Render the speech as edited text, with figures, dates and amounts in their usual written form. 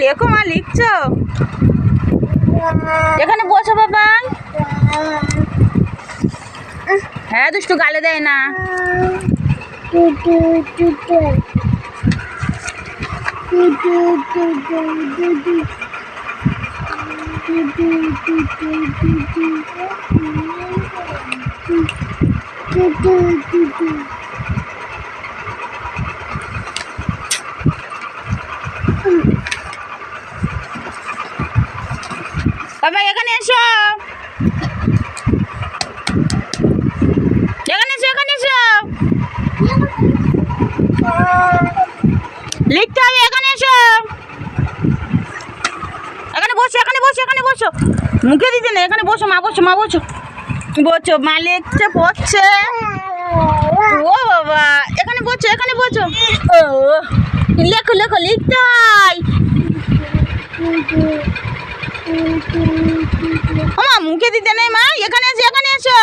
লেখো মা, লিখছো? এখানে বসো বাবা। হ্যাঁ দুষ্টু, গালে দেয় না। বাবা এখানে এসো, এখানে এসো, এখানে এসো। লিখতে হবে, এখানে এসো। এখানে বসো, এখানে বসো, এখানে বসো। মুখে দিতে না, এখানে বসো মা, বসো মা, বসো বসো। মা লিখছে, পড়ছে। ও বাবা, এখানে বসো, এখানে বসো। ও লেখো লেখো, লিখতে হয়। মা মুখে দিতে নেই মা, এখানে এসো, এখানে এসো।